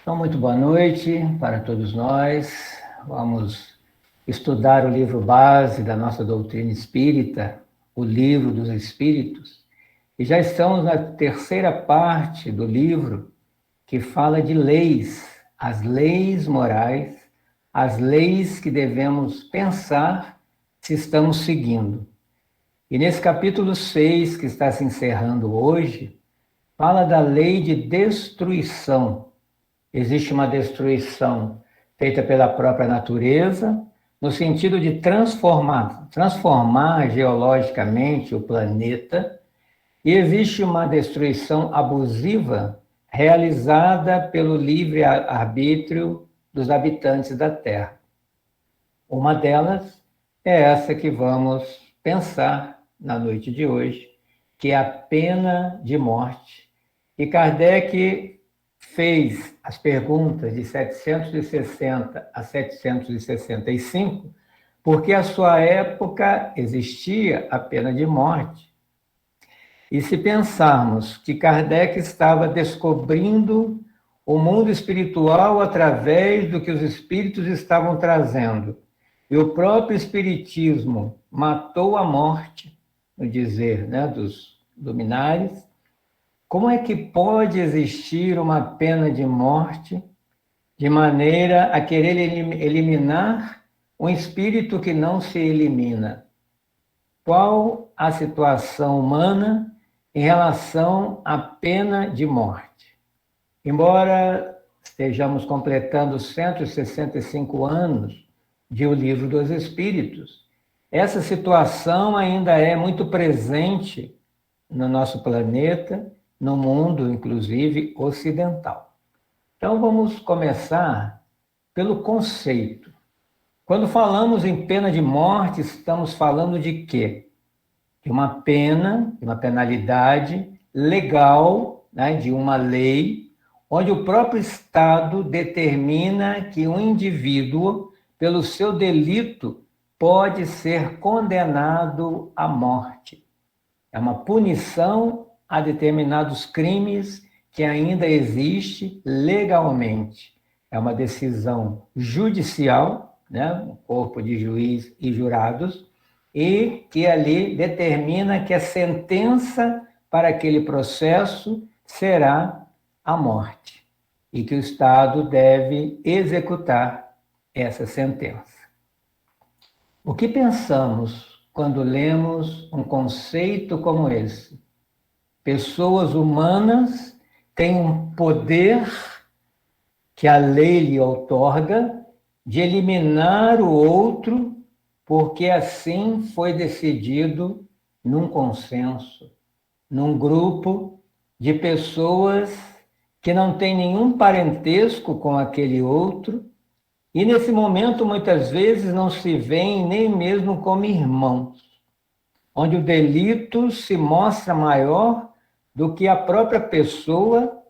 Então, muito boa noite para todos nós. Vamos estudar o livro base da nossa doutrina espírita, o Livro dos Espíritos. E já estamos na terceira parte do livro, que fala de leis, as leis morais, as leis que devemos pensar se estamos seguindo. E nesse capítulo 6, que está se encerrando hoje, fala da lei de destruição. Existe uma destruição feita pela própria natureza, no sentido de transformar geologicamente o planeta, e existe uma destruição abusiva realizada pelo livre arbítrio dos habitantes da Terra. Uma delas é essa que vamos pensar na noite de hoje, que é a pena de morte. E Kardec fez as perguntas de 760 a 765, porque à sua época existia a pena de morte. E se pensarmos que Kardec estava descobrindo o mundo espiritual através do que os espíritos estavam trazendo, e o próprio espiritismo matou a morte, no dizer, dos luminares, como é que pode existir uma pena de morte de maneira a querer eliminar um espírito que não se elimina? Qual a situação humana em relação à pena de morte? Embora estejamos completando 165 anos de O Livro dos Espíritos, essa situação ainda é muito presente no nosso planeta, no mundo, inclusive, ocidental. Então, vamos começar pelo conceito. Quando falamos em pena de morte, estamos falando de quê? De uma pena, de uma penalidade legal, de uma lei, onde o próprio Estado determina que um indivíduo, pelo seu delito, pode ser condenado à morte. É uma punição a determinados crimes que ainda existe legalmente. É uma decisão judicial, um corpo de juiz e jurados, e que ali determina que a sentença para aquele processo será a morte, e que o Estado deve executar essa sentença. O que pensamos quando lemos um conceito como esse? Pessoas humanas têm um poder que a lei lhe outorga de eliminar o outro, porque assim foi decidido num consenso, num grupo de pessoas que não têm nenhum parentesco com aquele outro, e nesse momento muitas vezes não se veem nem mesmo como irmãos, onde o delito se mostra maior do que a própria pessoa,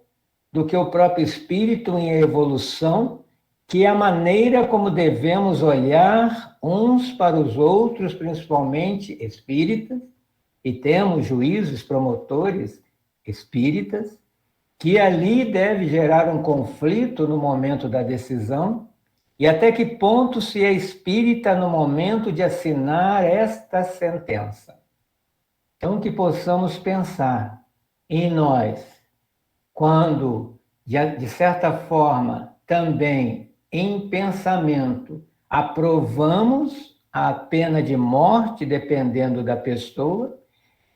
do que o próprio espírito em evolução, que é a maneira como devemos olhar uns para os outros, principalmente espíritas, e temos juízes, promotores espíritas, que ali deve gerar um conflito no momento da decisão, e até que ponto se é espírita no momento de assinar esta sentença. Então, que possamos pensar em nós, quando, de certa forma, também em pensamento, aprovamos a pena de morte, dependendo da pessoa,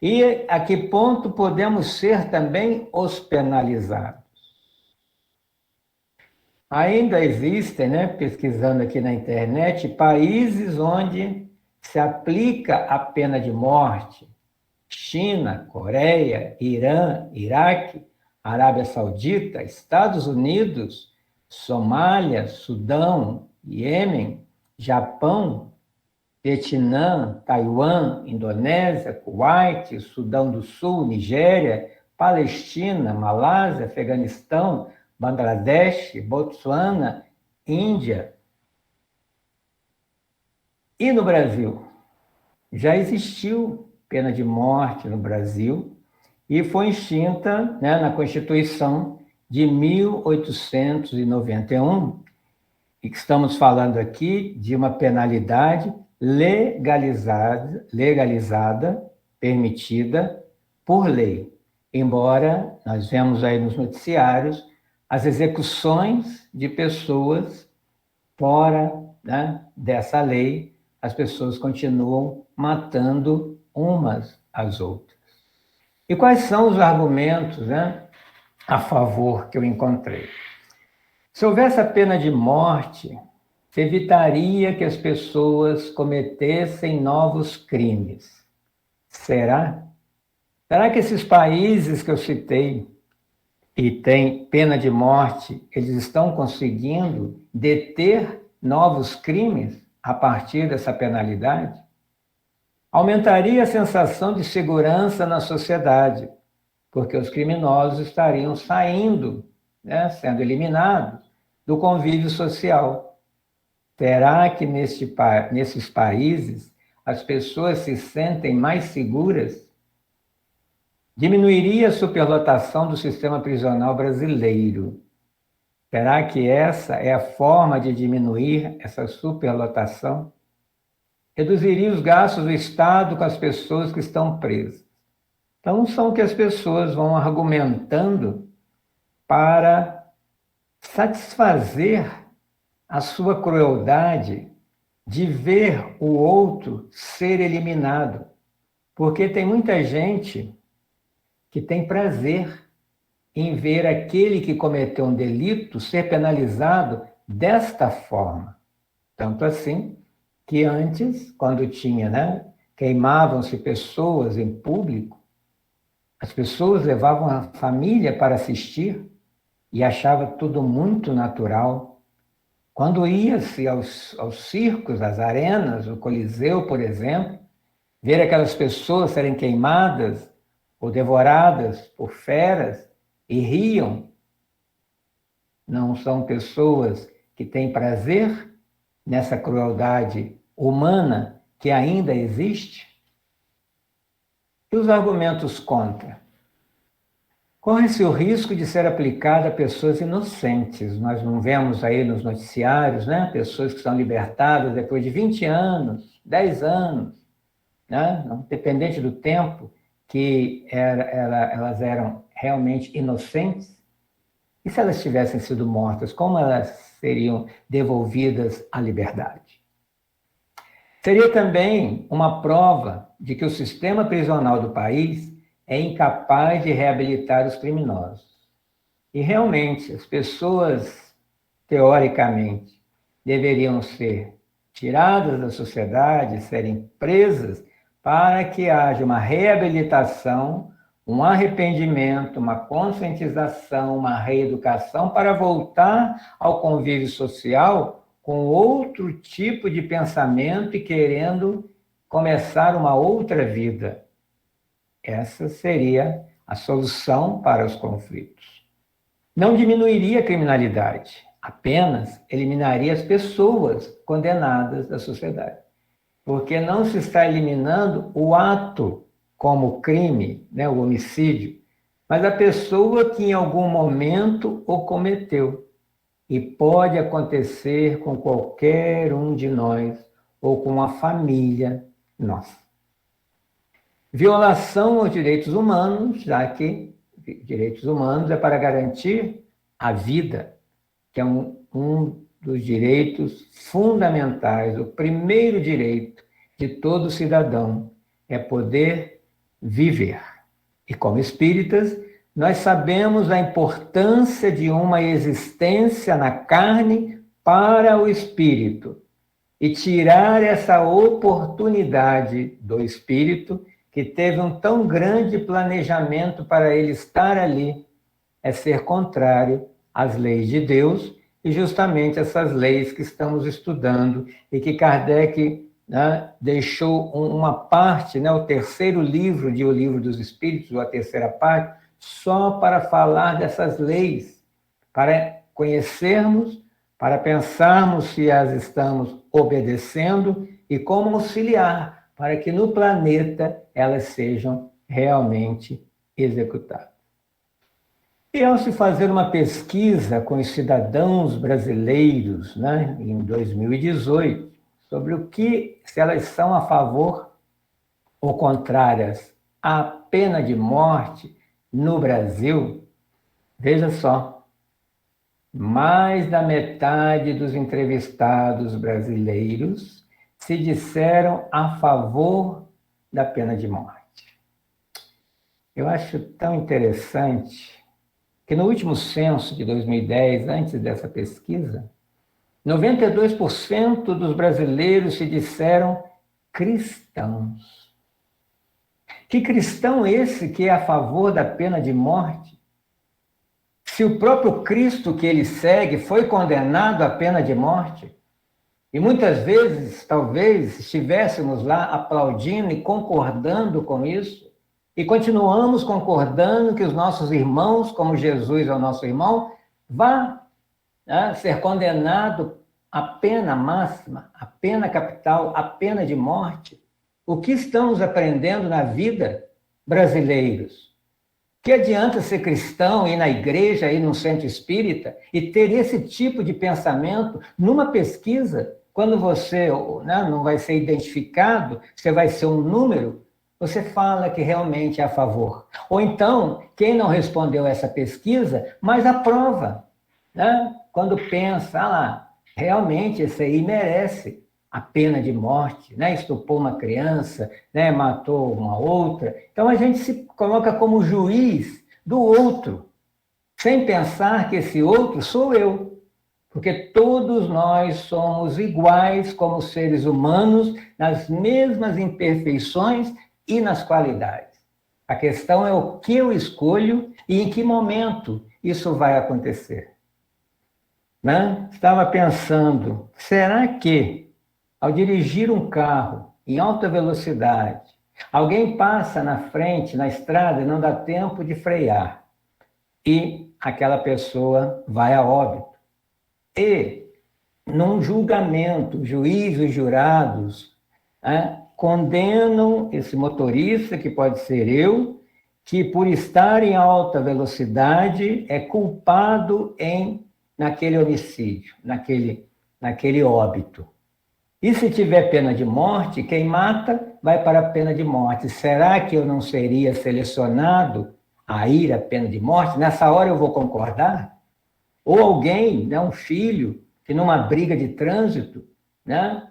e a que ponto podemos ser também os penalizados. Ainda existem, pesquisando aqui na internet, países onde se aplica a pena de morte. China, Coreia, Irã, Iraque, Arábia Saudita, Estados Unidos, Somália, Sudão, Iêmen, Japão, Vietnã, Taiwan, Indonésia, Kuwait, Sudão do Sul, Nigéria, Palestina, Malásia, Afeganistão, Bangladesh, Botsuana, Índia. E no Brasil? Já existiu pena de morte no Brasil, e foi extinta na Constituição de 1891, e que estamos falando aqui de uma penalidade legalizada, permitida por lei. Embora nós vemos aí nos noticiários as execuções de pessoas fora, né, dessa lei, as pessoas continuam matando umas às outras. E quais são os argumentos, né, a favor que eu encontrei? Se houvesse a pena de morte, se evitaria que as pessoas cometessem novos crimes. Será? Será que esses países que eu citei e têm pena de morte, eles estão conseguindo deter novos crimes a partir dessa penalidade? Aumentaria a sensação de segurança na sociedade, porque os criminosos estariam saindo, né, sendo eliminados do convívio social. Será que nesses países as pessoas se sentem mais seguras? Diminuiria a superlotação do sistema prisional brasileiro. Será que essa é a forma de diminuir essa superlotação? Reduziria os gastos do Estado com as pessoas que estão presas. Então, são o que as pessoas vão argumentando para satisfazer a sua crueldade de ver o outro ser eliminado. Porque tem muita gente que tem prazer em ver aquele que cometeu um delito ser penalizado desta forma. Tanto assim que antes, quando tinha, né, queimavam-se pessoas em público, as pessoas levavam a família para assistir e achava tudo muito natural. Quando ia-se aos circos, às arenas, o Coliseu, por exemplo, ver aquelas pessoas serem queimadas ou devoradas por feras e riam, não são pessoas que têm prazer nessa crueldade humana que ainda existe? E os argumentos contra? Corre-se o risco de ser aplicada a pessoas inocentes. Nós não vemos aí nos noticiários, né? Pessoas que são libertadas depois de 20 anos, 10 anos, né? Independente do tempo que elas eram realmente inocentes. E se elas tivessem sido mortas, como elas seriam devolvidas à liberdade? Seria também uma prova de que o sistema prisional do país é incapaz de reabilitar os criminosos. E realmente, as pessoas, teoricamente, deveriam ser tiradas da sociedade, serem presas, para que haja uma reabilitação, um arrependimento, uma conscientização, uma reeducação para voltar ao convívio social com outro tipo de pensamento e querendo começar uma outra vida. Essa seria a solução para os conflitos. Não diminuiria a criminalidade, apenas eliminaria as pessoas condenadas da sociedade. Porque não se está eliminando o ato como crime, né, o homicídio, mas a pessoa que em algum momento o cometeu. E pode acontecer com qualquer um de nós ou com a família nossa. Violação aos direitos humanos, já que direitos humanos é para garantir a vida, que é um dos direitos fundamentais, o primeiro direito de todo cidadão é poder viver. E como espíritas, nós sabemos a importância de uma existência na carne para o espírito e tirar essa oportunidade do espírito que teve um tão grande planejamento para ele estar ali é ser contrário às leis de Deus e justamente essas leis que estamos estudando e que Kardec, né, deixou uma parte, né, o terceiro livro de O Livro dos Espíritos, ou a terceira parte, só para falar dessas leis, para conhecermos, para pensarmos se as estamos obedecendo e como auxiliar para que no planeta elas sejam realmente executadas. E ao se fazer uma pesquisa com os cidadãos brasileiros, né, em 2018, sobre o que, se elas são a favor ou contrárias à pena de morte no Brasil, veja só, mais da metade dos entrevistados brasileiros se disseram a favor da pena de morte. Eu acho tão interessante que no último censo de 2010, antes dessa pesquisa, 92% dos brasileiros se disseram cristãos. Que cristão esse que é a favor da pena de morte? Se o próprio Cristo que ele segue foi condenado à pena de morte, e muitas vezes, talvez, estivéssemos lá aplaudindo e concordando com isso, e continuamos concordando que os nossos irmãos, como Jesus é o nosso irmão, vá, né, ser condenado à pena máxima, à pena capital, à pena de morte. O que estamos aprendendo na vida, brasileiros? Que adianta ser cristão, ir na igreja, ir num centro espírita e ter esse tipo de pensamento numa pesquisa, quando você, né, não vai ser identificado, você vai ser um número, você fala que realmente é a favor. Ou então, quem não respondeu essa pesquisa, mas aprova, né? Quando pensa, lá, realmente esse aí merece a pena de morte, né? Estuprou uma criança, né? Matou uma outra. Então a gente se coloca como juiz do outro, sem pensar que esse outro sou eu. Porque todos nós somos iguais como seres humanos, nas mesmas imperfeições e nas qualidades. A questão é o que eu escolho e em que momento isso vai acontecer. Né? Estava pensando, será que, ao dirigir um carro em alta velocidade, alguém passa na frente, na estrada, e não dá tempo de frear, e aquela pessoa vai a óbito? E, num julgamento, juízes e jurados, né, condenam esse motorista, que pode ser eu, que por estar em alta velocidade é culpado naquele homicídio, naquele óbito. E se tiver pena de morte, quem mata vai para a pena de morte. Será que eu não seria selecionado a ir à pena de morte? Nessa hora eu vou concordar? Ou alguém, né, um filho, que numa briga de trânsito, né,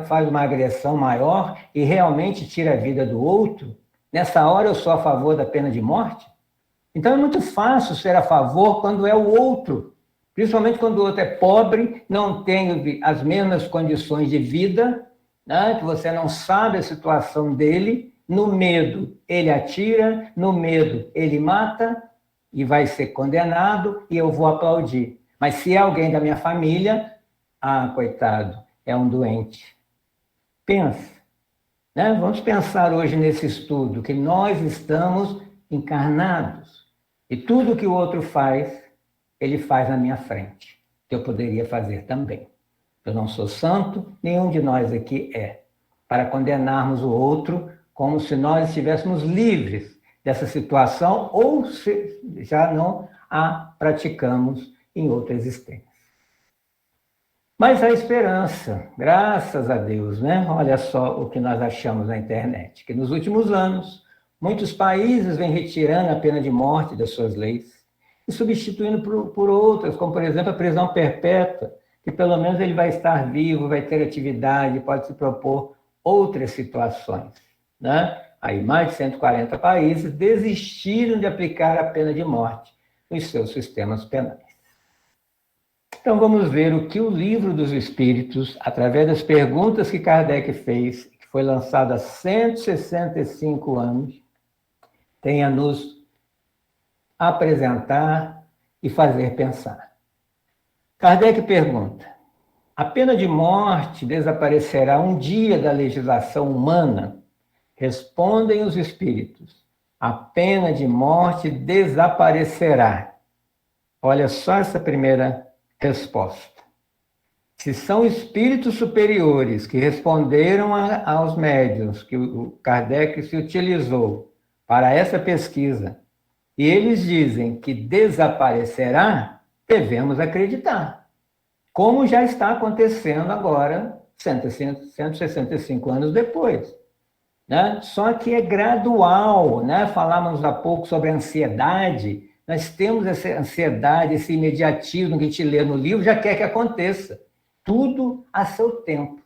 faz uma agressão maior e realmente tira a vida do outro, nessa hora eu sou a favor da pena de morte? Então é muito fácil ser a favor quando é o outro, principalmente quando o outro é pobre, não tem as mesmas condições de vida, né, que você não sabe a situação dele, no medo ele atira, no medo ele mata e vai ser condenado e eu vou aplaudir. Mas se é alguém da minha família, coitado, é um doente. Pensa, né? Vamos pensar hoje nesse estudo, que nós estamos encarnados. E tudo que o outro faz, ele faz na minha frente, que eu poderia fazer também. Eu não sou santo, nenhum de nós aqui é, para condenarmos o outro como se nós estivéssemos livres dessa situação ou se já não a praticamos em outra existência. Mas há esperança, graças a Deus, né? Olha só o que nós achamos na internet, que nos últimos anos, muitos países vêm retirando a pena de morte das suas leis e substituindo por outras, como, por exemplo, a prisão perpétua, que pelo menos ele vai estar vivo, vai ter atividade, pode se propor outras situações, né? Aí mais de 140 países desistiram de aplicar a pena de morte nos seus sistemas penais. Então vamos ver o que o Livro dos Espíritos, através das perguntas que Kardec fez, que foi lançado há 165 anos, tem a nos apresentar e fazer pensar. Kardec pergunta: a pena de morte desaparecerá um dia da legislação humana? Respondem os espíritos: a pena de morte desaparecerá. Olha só essa primeira resposta. Se são espíritos superiores que responderam aos médiuns que o Kardec se utilizou para essa pesquisa, e eles dizem que desaparecerá, devemos acreditar. Como já está acontecendo agora, 165 anos depois. Né? Só que é gradual, né? Falávamos há pouco sobre a ansiedade. Nós temos essa ansiedade, esse imediatismo que a gente lê no livro, já quer que aconteça. Tudo a seu tempo.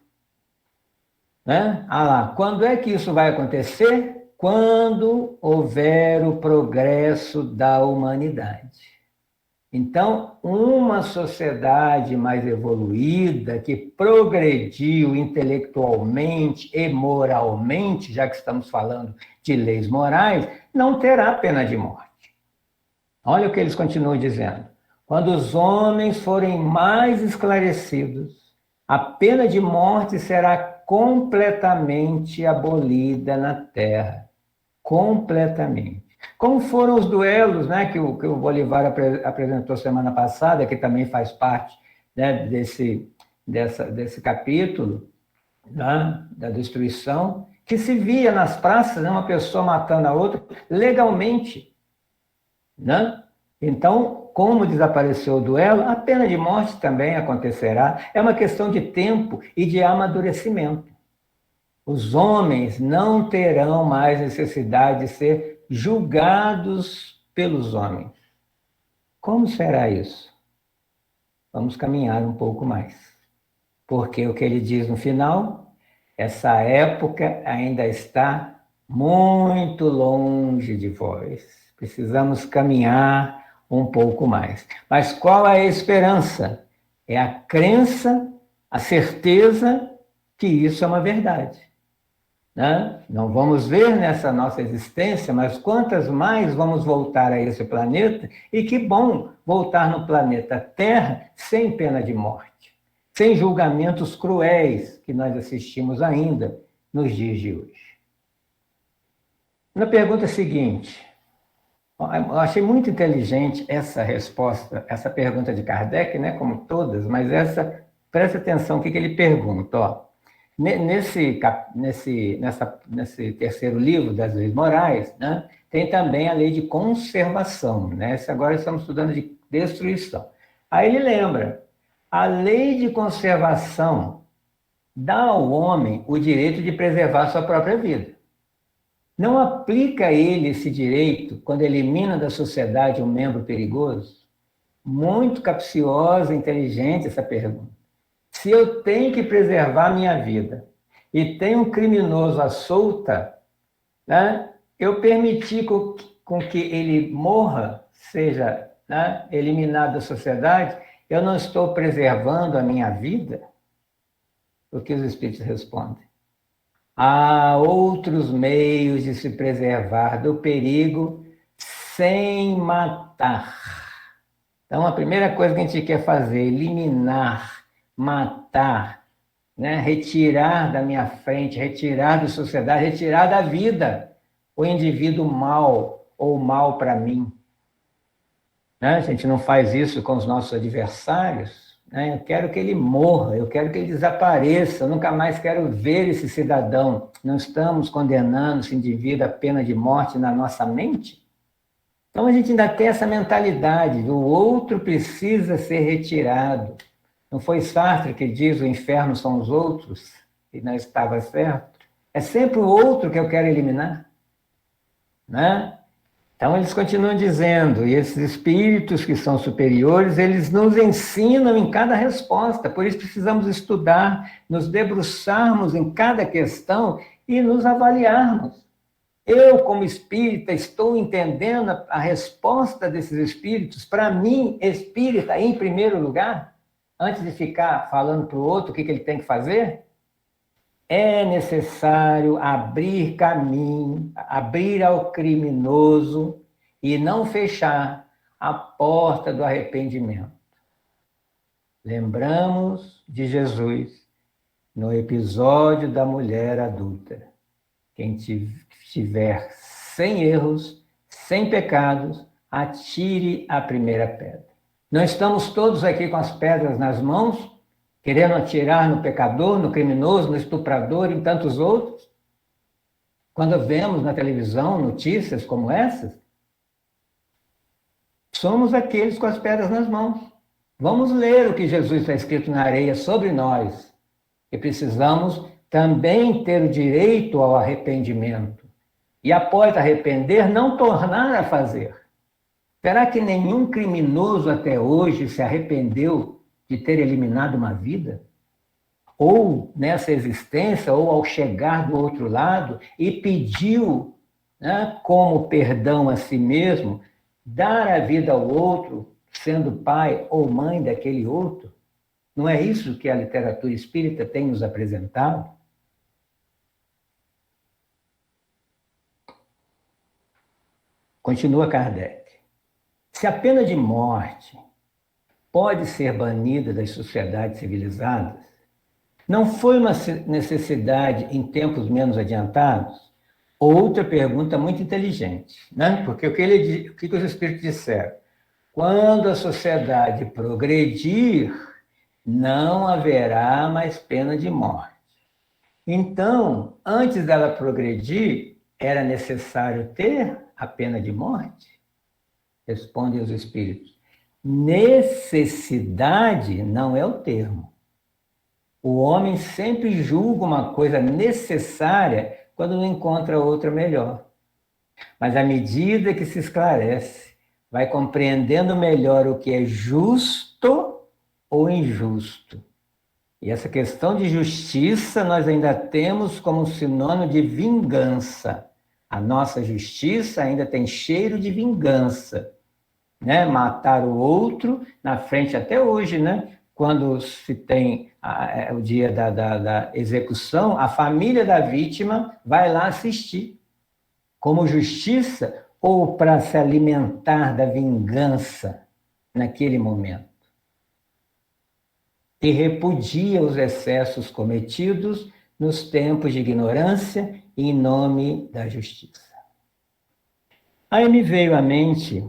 Né? Ah lá, quando é que isso vai acontecer? Quando houver o progresso da humanidade. Então, uma sociedade mais evoluída, que progrediu intelectualmente e moralmente, já que estamos falando de leis morais, não terá pena de morte. Olha o que eles continuam dizendo. Quando os homens forem mais esclarecidos, a pena de morte será completamente abolida na Terra. Completamente. Como foram os duelos, né, que o Bolivar apresentou semana passada, que também faz parte, né, desse capítulo, né, da destruição, que se via nas praças, né, uma pessoa matando a outra legalmente. Né? Então, como desapareceu o duelo, a pena de morte também acontecerá. É uma questão de tempo e de amadurecimento. Os homens não terão mais necessidade de ser julgados pelos homens. Como será isso? Vamos caminhar um pouco mais. Porque o que ele diz no final, essa época ainda está muito longe de vós. Precisamos caminhar um pouco mais. Mas qual é a esperança? É a crença, a certeza que isso é uma verdade. Né? Não vamos ver nessa nossa existência, mas quantas mais vamos voltar a esse planeta, e que bom voltar no planeta Terra sem pena de morte, sem julgamentos cruéis que nós assistimos ainda nos dias de hoje. Na pergunta seguinte, eu achei muito inteligente essa resposta, essa pergunta de Kardec, né, como todas, mas essa, presta atenção o que ele pergunta, ó. Nesse terceiro livro das leis morais, né, tem também a lei de conservação, né? Agora estamos estudando de destruição. Aí ele lembra, a lei de conservação dá ao homem o direito de preservar sua própria vida. Não aplica a ele esse direito quando elimina da sociedade um membro perigoso? Muito capciosa, inteligente essa pergunta. Se eu tenho que preservar minha vida e tem um criminoso à solta, né, eu permitir com que ele morra, seja, né, eliminado da sociedade, eu não estou preservando a minha vida? O que os espíritos respondem? Há outros meios de se preservar do perigo sem matar. Então, a primeira coisa que a gente quer fazer é eliminar, matar, né? Retirar da minha frente, retirar da sociedade, retirar da vida o indivíduo mal ou mal para mim. Né? A gente não faz isso com os nossos adversários. Né? Eu quero que ele morra, eu quero que ele desapareça, eu nunca mais quero ver esse cidadão. Não estamos condenando esse indivíduo à pena de morte na nossa mente? Então a gente ainda tem essa mentalidade, o outro precisa ser retirado. Não foi Sartre que diz o inferno são os outros? E não estava certo? É sempre o outro que eu quero eliminar. Né? Então eles continuam dizendo, e esses espíritos que são superiores, eles nos ensinam em cada resposta, por isso precisamos estudar, nos debruçarmos em cada questão e nos avaliarmos. Eu, como espírita, estou entendendo a resposta desses espíritos, para mim, espírita, em primeiro lugar, antes de ficar falando para o outro o que ele tem que fazer? É necessário abrir caminho, abrir ao criminoso e não fechar a porta do arrependimento. Lembramos de Jesus no episódio da mulher adúltera. Quem estiver sem erros, sem pecados, atire a primeira pedra. Não estamos todos aqui com as pedras nas mãos, querendo atirar no pecador, no criminoso, no estuprador e em tantos outros? Quando vemos na televisão notícias como essas, somos aqueles com as pedras nas mãos. Vamos ler o que Jesus está escrito na areia sobre nós. E precisamos também ter o direito ao arrependimento. E após arrepender, não tornar a fazer. Será que nenhum criminoso até hoje se arrependeu de ter eliminado uma vida? Ou nessa existência, ou ao chegar do outro lado, e pediu, né, como perdão a si mesmo, dar a vida ao outro, sendo pai ou mãe daquele outro? Não é isso que a literatura espírita tem nos apresentado? Continua Kardec. Se a pena de morte pode ser banida das sociedades civilizadas, não foi uma necessidade em tempos menos adiantados? Outra pergunta muito inteligente, né? Porque o que os espíritos disseram? Quando a sociedade progredir, não haverá mais pena de morte. Então, antes dela progredir, era necessário ter a pena de morte? Respondem os espíritos. Necessidade não é o termo. O homem sempre julga uma coisa necessária quando não encontra outra melhor. Mas à medida que se esclarece, vai compreendendo melhor o que é justo ou injusto. E essa questão de justiça nós ainda temos como sinônimo de vingança. A nossa justiça ainda tem cheiro de vingança, né? Matar o outro na frente até hoje, né? Quando se tem o dia da execução, a família da vítima vai lá assistir, como justiça ou para se alimentar da vingança naquele momento. E repudia os excessos cometidos nos tempos de ignorância em nome da justiça. Aí me veio à mente,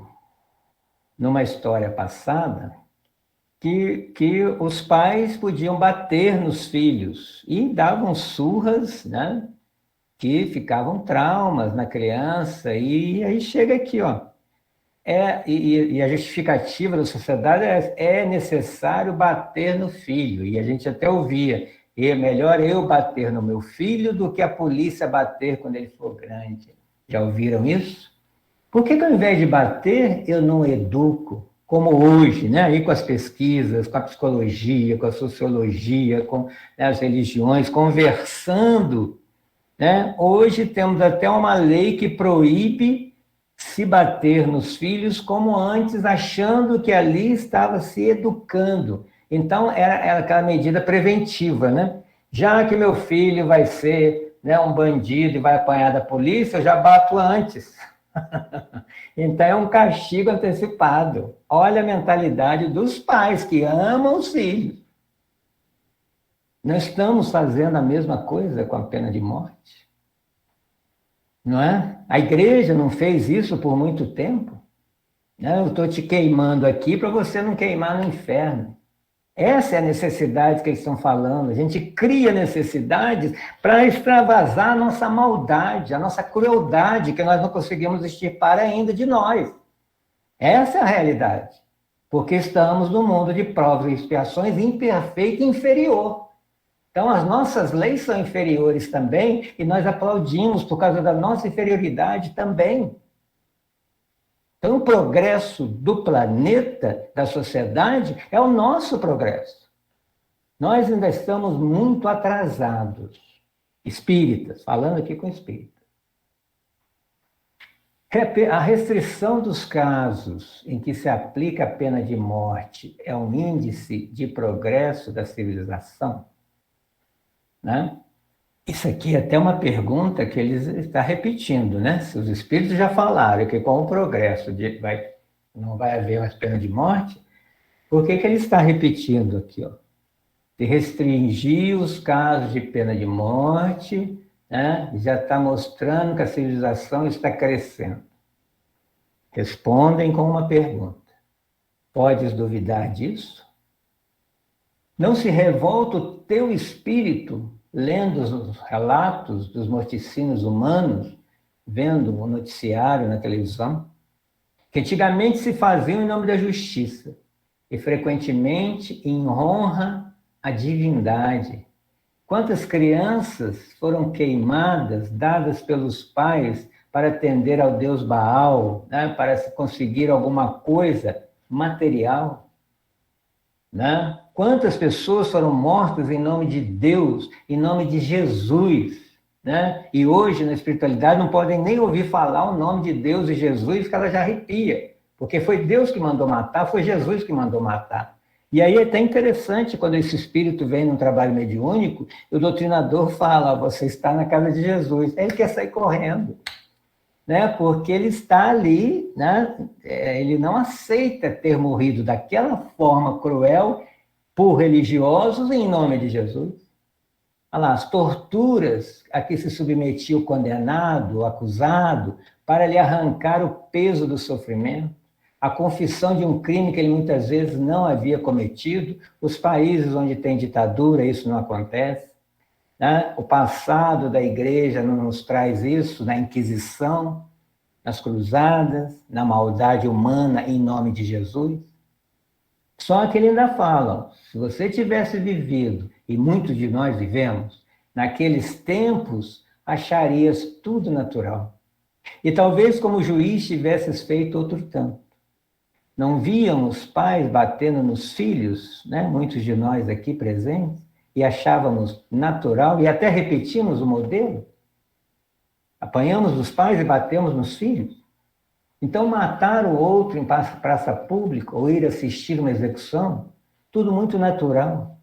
numa história passada, que os pais podiam bater nos filhos e davam surras, né, que ficavam traumas na criança. E aí chega aqui, ó. E a justificativa da sociedade é necessário bater no filho. E a gente até ouvia, é melhor eu bater no meu filho do que a polícia bater quando ele for grande. Já ouviram isso? Por que ao invés de bater, eu não educo? Como hoje, né? Aí com as pesquisas, com a psicologia, com a sociologia, com, né, as religiões, conversando, né? Hoje temos até uma lei que proíbe se bater nos filhos, como antes, achando que ali estava se educando. Então, era aquela medida preventiva, né? Já que meu filho vai ser, né, um bandido e vai apanhar da polícia, eu já bato antes. Então, é um castigo antecipado. Olha a mentalidade dos pais que amam os filhos. Não estamos fazendo a mesma coisa com a pena de morte? Não é? A igreja não fez isso por muito tempo. Eu estou te queimando aqui para você não queimar no inferno. Essa é a necessidade que eles estão falando. A gente cria necessidades para extravasar a nossa maldade, a nossa crueldade, que nós não conseguimos extirpar ainda de nós. Essa é a realidade. Porque estamos num mundo de provas e expiações imperfeito e inferior. Então, as nossas leis são inferiores também, e nós aplaudimos por causa da nossa inferioridade também. Então, o progresso do planeta, da sociedade, é o nosso progresso. Nós ainda estamos muito atrasados. Espíritas, falando aqui com espíritas. A restrição dos casos em que se aplica a pena de morte é um índice de progresso da civilização? Né? Isso aqui é até uma pergunta que eles estão repetindo, né? Se os espíritos já falaram que com o progresso não vai haver mais pena de morte, por que ele está repetindo aqui, ó? De restringir os casos de pena de morte, né? Já está mostrando que a civilização está crescendo. Respondem com uma pergunta. Podes duvidar disso? Não se revolta o teu espírito lendo os relatos dos morticínios humanos, vendo o noticiário na televisão? que antigamente se faziam em nome da justiça e frequentemente em honra à divindade. Quantas crianças foram queimadas, dadas pelos pais para atender ao Deus Baal, né, para se conseguir alguma coisa material? Né? Quantas pessoas foram mortas em nome de Deus, em nome de Jesus? Né? E hoje, na espiritualidade, não podem nem ouvir falar o nome de Deus e Jesus, que ela já arrepia. Porque foi Deus que mandou matar, foi Jesus que mandou matar. E aí é até interessante quando esse espírito vem num trabalho mediúnico, o doutrinador fala, você está na casa de Jesus. Ele quer sair correndo, né? Porque ele está ali, né? Ele não aceita ter morrido daquela forma cruel por religiosos em nome de Jesus. Olha lá, as torturas a que se submetia o condenado, o acusado, para lhe arrancar o peso do sofrimento, a confissão de um crime que ele muitas vezes não havia cometido, os países onde tem ditadura, isso não acontece, né? O passado da igreja não nos traz isso, na Inquisição, nas cruzadas, na maldade humana em nome de Jesus. Só que ele ainda fala, se você tivesse vivido, e muitos de nós vivemos, naqueles tempos, acharias tudo natural. E talvez como juiz tivesses feito outro tanto. Não viam os pais batendo nos filhos, né? Muitos de nós aqui presentes, e achávamos natural, e até repetimos o modelo? Apanhamos os pais e batemos nos filhos? Então, matar o outro em praça pública ou ir assistir uma execução, tudo muito natural.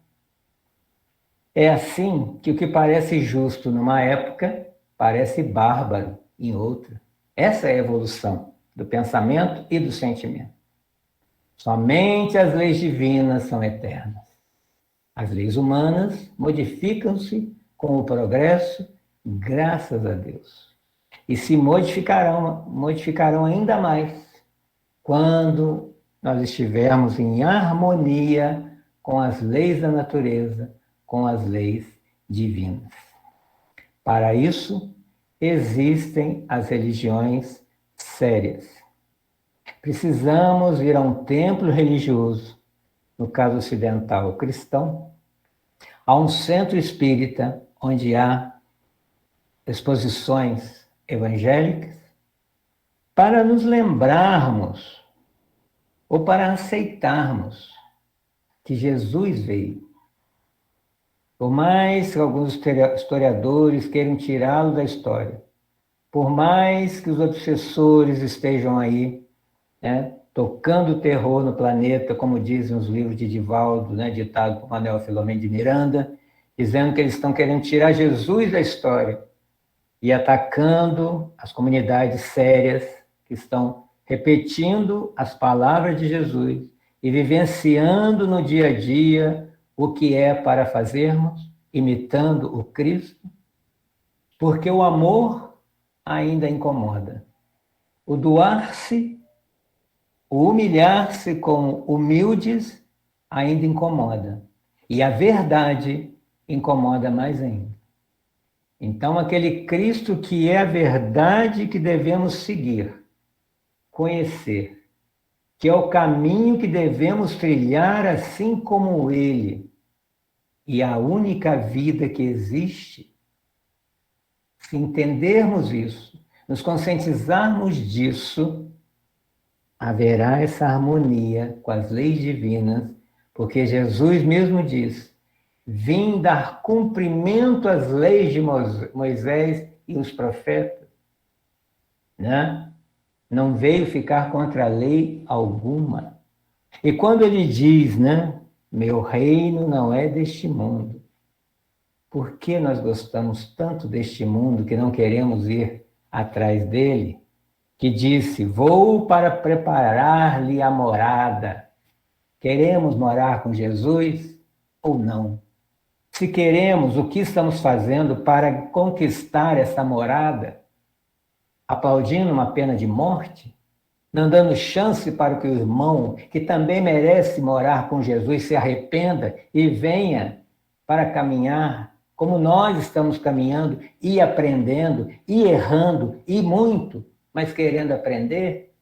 É assim que o que parece justo numa época, parece bárbaro em outra. Essa é a evolução do pensamento e do sentimento. Somente as leis divinas são eternas. As leis humanas modificam-se com o progresso, graças a Deus. E se modificarão ainda mais quando nós estivermos em harmonia com as leis da natureza, com as leis divinas. Para isso, existem as religiões sérias. Precisamos ir a um templo religioso, no caso ocidental cristão, a um centro espírita, onde há exposições evangélicas, para nos lembrarmos ou para aceitarmos que Jesus veio. Por mais que alguns historiadores queiram tirá-lo da história, por mais que os obsessores estejam aí, né, tocando terror no planeta, como dizem os livros de Divaldo, né, ditado por Manuel Filomeno de Miranda, dizendo que eles estão querendo tirar Jesus da história e atacando as comunidades sérias que estão repetindo as palavras de Jesus e vivenciando no dia a dia o que é para fazermos, imitando o Cristo, porque o amor ainda incomoda. O doar-se, o humilhar-se como humildes ainda incomoda. E a verdade incomoda mais ainda. Então, aquele Cristo que é a verdade que devemos seguir, conhecer, que é o caminho que devemos trilhar assim como Ele, e a única vida que existe, se entendermos isso, nos conscientizarmos disso, haverá essa harmonia com as leis divinas, porque Jesus mesmo diz: vim dar cumprimento às leis de Moisés e os profetas, né? Não veio ficar contra a lei alguma. E quando ele diz, né, meu reino não é deste mundo, por que nós gostamos tanto deste mundo que não queremos ir atrás dele? Que disse, vou para preparar-lhe a morada. Queremos morar com Jesus ou não? Se queremos, o que estamos fazendo para conquistar essa morada? Aplaudindo uma pena de morte? Não dando chance para que o irmão, que também merece morar com Jesus, se arrependa e venha para caminhar como nós estamos caminhando e aprendendo, e errando, e muito, mas querendo aprender?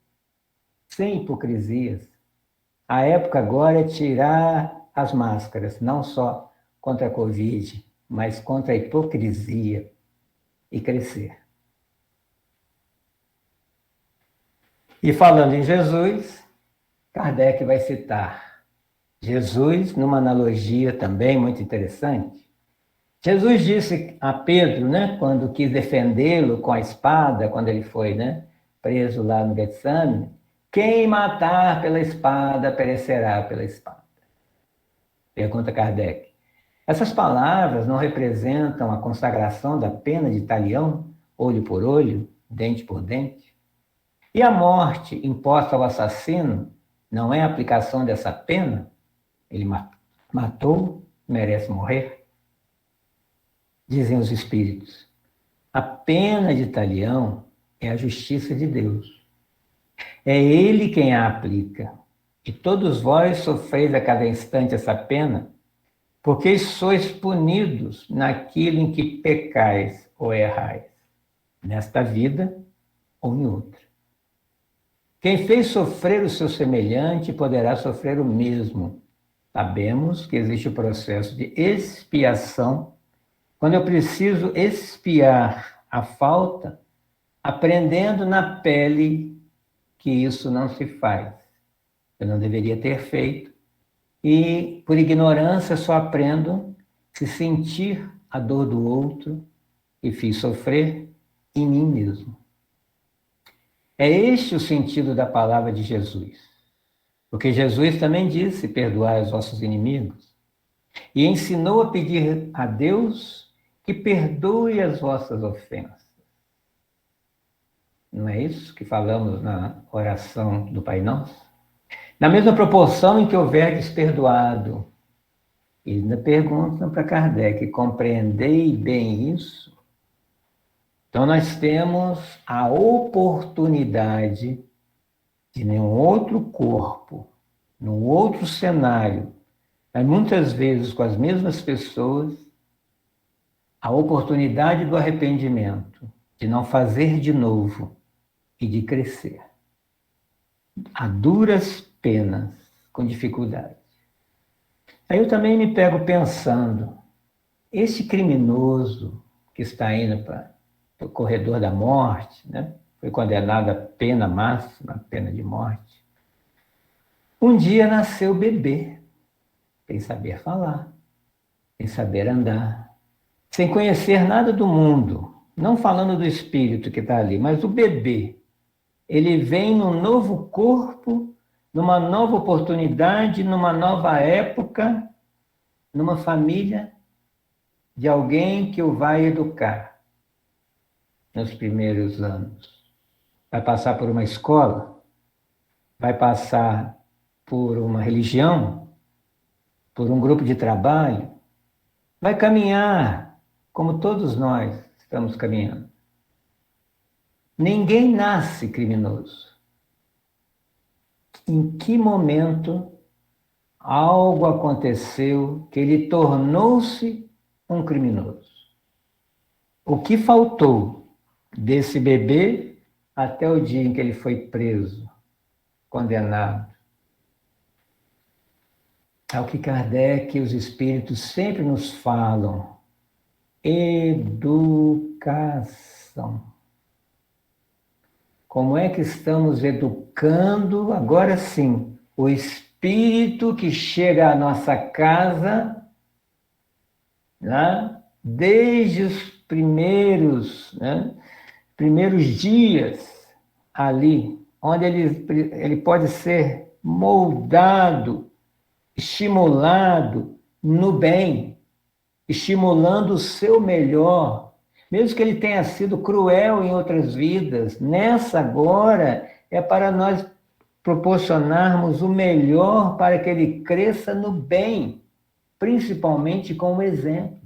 sem hipocrisias. A época agora é tirar as máscaras, não só contra a Covid, mas contra a hipocrisia e crescer. E falando em Jesus, Kardec vai citar Jesus numa analogia também muito interessante. Jesus disse a Pedro, né, quando quis defendê-lo com a espada, quando ele foi, né, preso lá no Getsemane, quem matar pela espada perecerá pela espada. Pergunta Kardec. Essas palavras não representam a consagração da pena de talião, olho por olho, dente por dente? E a morte imposta ao assassino não é a aplicação dessa pena? Ele matou, merece morrer? Dizem os espíritos. A pena de talião é a justiça de Deus. É Ele quem a aplica. E todos vós sofreis a cada instante essa pena, porque sois punidos naquilo em que pecais ou errais, nesta vida ou em outra. Quem fez sofrer o seu semelhante poderá sofrer o mesmo. Sabemos que existe o processo de expiação, quando eu preciso expiar a falta, aprendendo na pele que isso não se faz. Eu não deveria ter feito, e por ignorância só aprendo se sentir a dor do outro e fiz sofrer em mim mesmo. É este o sentido da palavra de Jesus. Porque Jesus também disse, perdoai os vossos inimigos, e ensinou a pedir a Deus que perdoe as vossas ofensas. Não é isso que falamos na oração do Pai Nosso? Na mesma proporção em que houverdes perdoado. E ainda perguntam para Kardec, compreendei bem isso? Então nós temos a oportunidade de nenhum outro corpo, num outro cenário, mas muitas vezes com as mesmas pessoas, a oportunidade do arrependimento, de não fazer de novo e de crescer. A duras penas, com dificuldade. Aí eu também me pego pensando, esse criminoso que está indo para o corredor da morte, né? Foi condenado à pena máxima, pena de morte. Um dia nasceu bebê, sem saber falar, sem saber andar, sem conhecer nada do mundo, não falando do espírito que está ali, mas o bebê. Ele vem num novo corpo, numa nova oportunidade, numa nova época, numa família de alguém que o vai educar nos primeiros anos. Vai passar por uma escola, vai passar por uma religião, por um grupo de trabalho, vai caminhar como todos nós estamos caminhando. Ninguém nasce criminoso. Em que momento algo aconteceu que ele tornou-se um criminoso? O que faltou desse bebê até o dia em que ele foi preso, condenado? É o que Kardec e os espíritos sempre nos falam. Educação. Como é que estamos educando, agora sim, o espírito que chega à nossa casa, né, desde os primeiros dias ali, onde ele pode ser moldado, estimulado no bem, estimulando o seu melhor, mesmo que ele tenha sido cruel em outras vidas, nessa agora é para nós proporcionarmos o melhor para que ele cresça no bem, principalmente com o exemplo.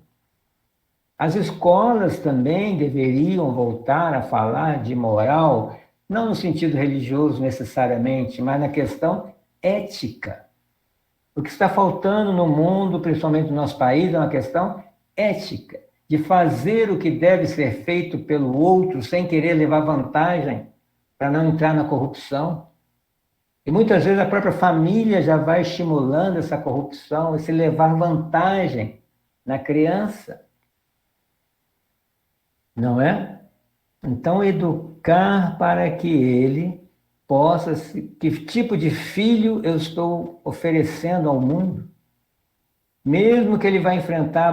As escolas também deveriam voltar a falar de moral, não no sentido religioso necessariamente, mas na questão ética. O que está faltando no mundo, principalmente no nosso país, é uma questão ética, de fazer o que deve ser feito pelo outro sem querer levar vantagem para não entrar na corrupção. E muitas vezes a própria família já vai estimulando essa corrupção, esse levar vantagem na criança. Não é? Então, educar para que ele possa... Que tipo de filho eu estou oferecendo ao mundo? Mesmo que ele vá enfrentar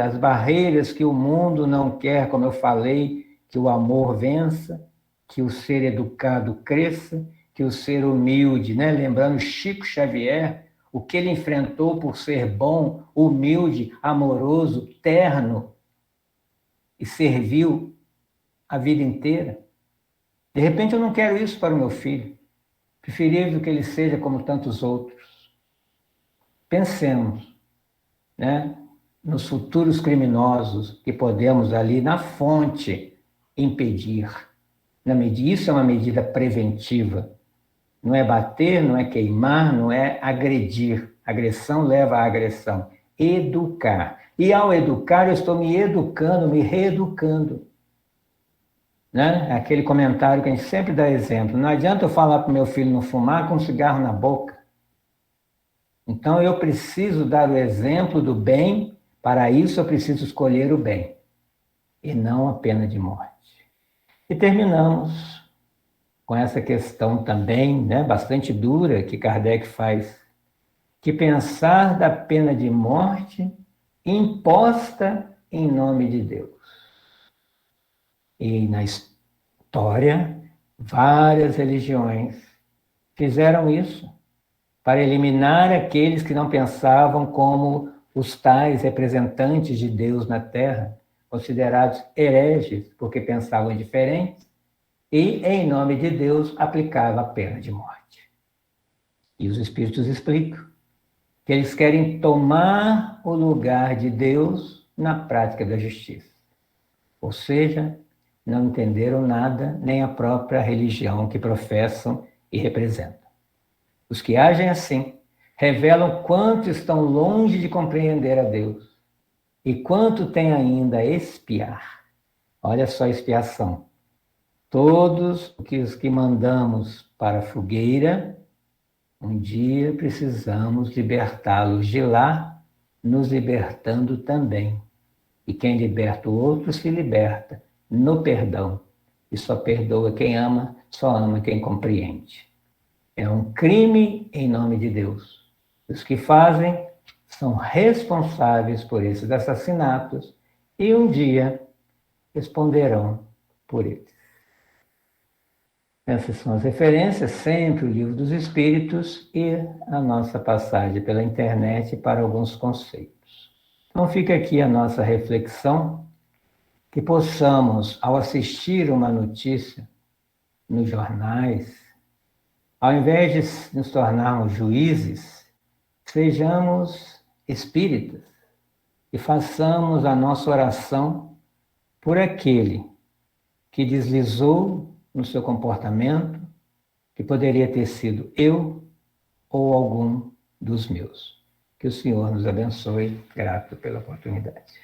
as barreiras que o mundo não quer, como eu falei, que o amor vença, que o ser educado cresça, que o ser humilde, né? Lembrando Chico Xavier, o que ele enfrentou por ser bom, humilde, amoroso, terno e serviu a vida inteira. De repente eu não quero isso para o meu filho. Preferível que ele seja como tantos outros. Pensemos, né, nos futuros criminosos que podemos ali na fonte impedir. Isso é uma medida preventiva. Não é bater, não é queimar, não é agredir. Agressão leva à agressão. Educar. E ao educar, eu estou me educando, me reeducando. Né? É aquele comentário que a gente sempre dá exemplo. Não adianta eu falar para o meu filho não fumar com um cigarro na boca. Então eu preciso dar o exemplo do bem, para isso eu preciso escolher o bem, e não a pena de morte. E terminamos com essa questão também, né, bastante dura, que Kardec faz, que pensar da pena de morte imposta em nome de Deus. E na história, várias religiões fizeram isso, para eliminar aqueles que não pensavam como os tais representantes de Deus na Terra, considerados hereges, porque pensavam diferente, e, em nome de Deus, aplicava a pena de morte. E os Espíritos explicam que eles querem tomar o lugar de Deus na prática da justiça. Ou seja, não entenderam nada, nem a própria religião que professam e representam. Os que agem assim revelam quanto estão longe de compreender a Deus e quanto têm ainda a expiar. Olha só a expiação. Todos os que mandamos para a fogueira, um dia precisamos libertá-los de lá, nos libertando também. E quem liberta o outro se liberta no perdão. E só perdoa quem ama, só ama quem compreende. É um crime em nome de Deus. Os que fazem são responsáveis por esses assassinatos e um dia responderão por eles. Essas são as referências, sempre o Livro dos Espíritos e a nossa passagem pela internet para alguns conceitos. Então fica aqui a nossa reflexão, que possamos, ao assistir uma notícia nos jornais, ao invés de nos tornarmos juízes, sejamos espíritas e façamos a nossa oração por aquele que deslizou no seu comportamento, que poderia ter sido eu ou algum dos meus. Que o Senhor nos abençoe, grato pela oportunidade.